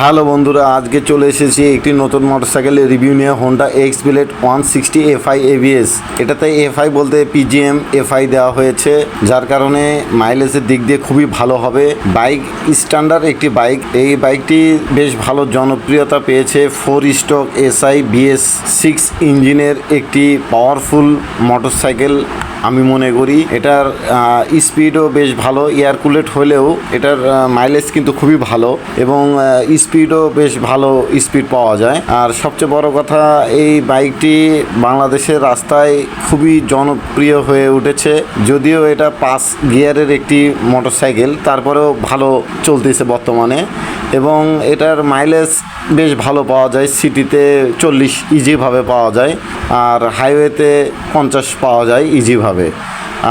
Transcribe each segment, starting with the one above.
Hello বন্ধুরা, আজকে চলে এসেছি একটি নতুন মোটরসাইকেলের রিভিউ নিয়ে। Honda x blade 160 FI ABS. এটাতে এফআই বলতে পিজিএম এফআই দেওয়া হয়েছে, যার কারণে মাইলেজের দিক দিয়ে খুবই ভালো হবে। বাইক স্ট্যান্ডার্ড একটি বাইক। এই বাইকটি বেশ ভালো জনপ্রিয়তা পেয়েছে। 4 স্ট্রোক এসআই বিএস 6 ইঞ্জিনের একটি পাওয়ারফুল মোটরসাইকেল আমি মনে করি। এটার স্পিডও বেশ ভালো, এয়ার কুলেট হলেও এটার মাইলেজ কিন্তু খুবই ভালো এবং স্পিডও বেশ ভালো স্পিড পাওয়া যায়। আর সবচেয়ে বড় কথা, এই বাইকটি বাংলাদেশের রাস্তায় খুবই জনপ্রিয় হয়ে উঠেছে। যদিও এটা 5 গিয়ারের একটি মোটরসাইকেল, তারপরেও ভালো চলতেছে বর্তমানে এবং এটার মাইলেজ বেশ ভালো পাওয়া যায়। সিটিতে 40 ইজিভাবে পাওয়া যায় আর হাইওয়েতে 50 পাওয়া যায় ইজিভাবে।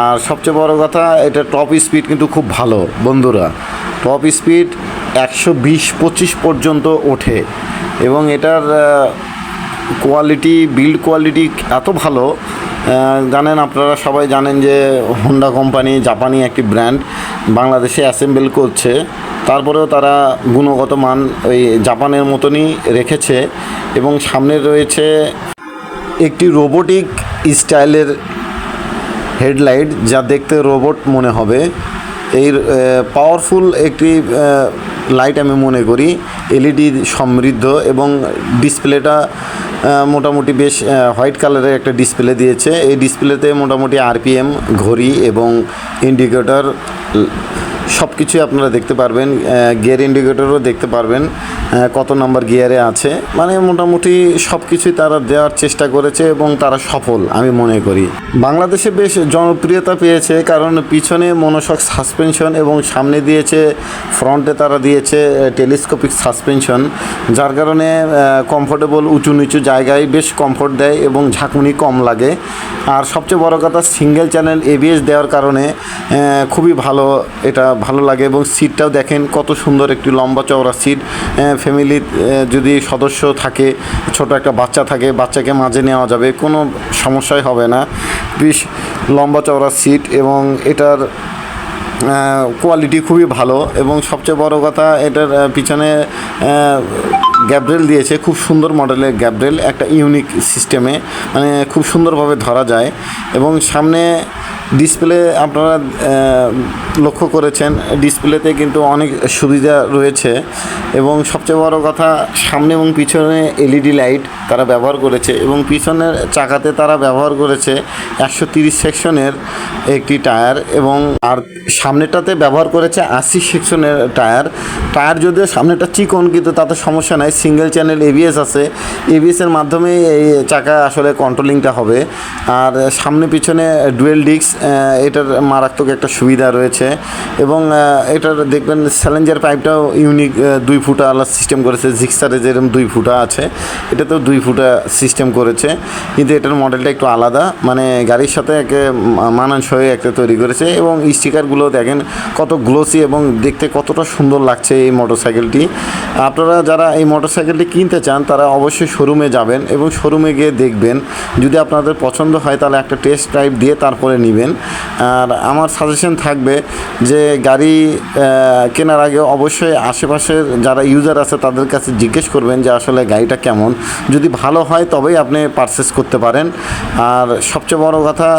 আর সবচেয়ে বড় কথা, এটা টপ স্পিড কিন্তু খুব ভালো বন্ধুরা। টপ স্পিড 120-25 পর্যন্ত ওঠে এবং এটার কোয়ালিটি, বিল্ড কোয়ালিটি এত ভালো। জানেন, আপনারা সবাই জানেন যে হোন্ডা কোম্পানি জাপানি একটি ব্র্যান্ড, বাংলাদেশে অ্যাসেম্বল করছে। তারপরেও তারা গুণগত মান ওই জাপানের মতনই রেখেছে এবং সামনে রয়েছে একটি রোবোটিক স্টাইলের হেডলাইট, যা দেখতে রোবট মনে হবে। এই পাওয়ারফুল একটি লাইট আমি মনে করি, এলইডি সমৃদ্ধ এবং ডিসপ্লেটা মোটামুটি বেশ হোয়াইট কালারের একটা ডিসপ্লে দিয়েছে। এই ডিসপ্লেতে মোটামুটি আরপিএম, ঘড়ি এবং ইন্ডিকেটর সব কিছুই আপনারা দেখতে পারবেন। গিয়ার ইন্ডিকেটরও দেখতে পারবেন কত নম্বর গিয়ারে আছে। মানে মোটামুটি সব কিছুই তারা দেওয়ার চেষ্টা করেছে এবং তারা সফল আমি মনে করি। বাংলাদেশে বেশ জনপ্রিয়তা পেয়েছে কারণ পিছনে মনোশক সাসপেনশন এবং সামনে দিয়েছে, ফ্রন্টে তারা দিয়েছে টেলিস্কোপিক সাসপেনশন, যার কারণে কমফোর্টেবল উঁচু নিচু জায়গায় বেশ কমফোর্ট দেয় এবং ঝাঁকুনি কম লাগে। আর সবচেয়ে বড় কথা, সিঙ্গেল চ্যানেল এবিএস দেওয়ার কারণে খুবই ভালো, এটা ভালো লাগে। এবং সিটটাও দেখেন কত সুন্দর, একটি লম্বা চওড়া সিট। ফ্যামিলি যদি সদস্য থাকে, ছোট একটা বাচ্চা থাকে, বাচ্চাকে মাঝে নেওয়া যাবে, কোনো সমস্যাই হবে না। বেশ লম্বা চওড়া সিট এবং এটার কোয়ালিটি খুবই ভালো। এবং সবচেয়ে বড় কথা, এটার পিছনে গ্যাব্রেল দিয়েছে, খুব সুন্দর মডেলের গ্যাব্রেল, একটা ইউনিক সিস্টেমে, মানে খুব সুন্দরভাবে ধরা যায়। এবং সামনে ডিসপ্লে আপনারা লক্ষ্য করেছেন, ডিসপ্লেতে কিন্তু অনেক সুবিধা রয়েছে। এবং সবচেয়ে বড় কথা, সামনে এবং পিছনে এলইডি লাইট তারা ব্যবহার করেছে এবং পিছনের চাকাতে তারা ব্যবহার করেছে 130 সেকশনের একটি টায়ার এবং আর সামনেটাতে ব্যবহার করেছে 80 সেকশনের টায়ার যদিও সামনেটা চিকন, কিন্তু তাতে সমস্যা নাই। সিঙ্গেল চ্যানেল এবিএস আছে, এবিএসের মাধ্যমে এই চাকা আসলে কন্ট্রোলিংটা হবে। আর সামনে পিছনে ডুয়েল ডিস্ক, এটার মারাত্মক একটা সুবিধা রয়েছে। এবং এটার দেখবেন স্যালেঞ্জার পাইপটাও ইউনিক, 2 ফুটা আলাদা সিস্টেম করেছে। জিক্সারে যেরকম 2 ফুটা আছে, এটাতেও 2 ফুটা সিস্টেম করেছে, কিন্তু এটার মডেলটা একটু আলাদা, মানে গাড়ির সাথে একে মানানসই একটা তৈরি করেছে। এবং স্টিকারগুলো দেখেন কত গ্লোসি এবং দেখতে কতটা সুন্দর লাগছে এই মোটরসাইকেলটি। আপনারা যারা এই মোটরসাইকেলটি কিনতে চান তারা অবশ্যই শোরুমে যাবেন এবং শোরুমে গিয়ে দেখবেন। যদি আপনাদের পছন্দ হয় তাহলে একটা টেস্ট ড্রাইভ দিয়ে তারপরে নেবেন। আর আমার সাজেশন থাকবে যে গাড়ি কেনার আগে অবশ্যই আশেপাশের যারা ইউজার আছে তাদের কাছে জিজ্ঞেস করবেন যে আসলে গাড়িটা কেমন। যদি ভালো হয় তবেই আপনি পারচেস করতে পারেন। আর সবচেয়ে বড় কথা,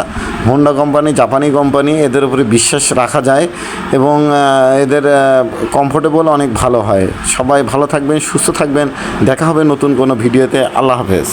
হোন্ডা কোম্পানি জাপানি কোম্পানি, এদের উপরে বিশ্বাস রাখা যায় এবং এদের কমফোর্টেবল অনেক ভালো হয়। সবাই ভালো থাকবেন, সুস্থ থাকবেন। দেখা হবে নতুন কোনো ভিডিওতে। আল্লাহ হাফেজ।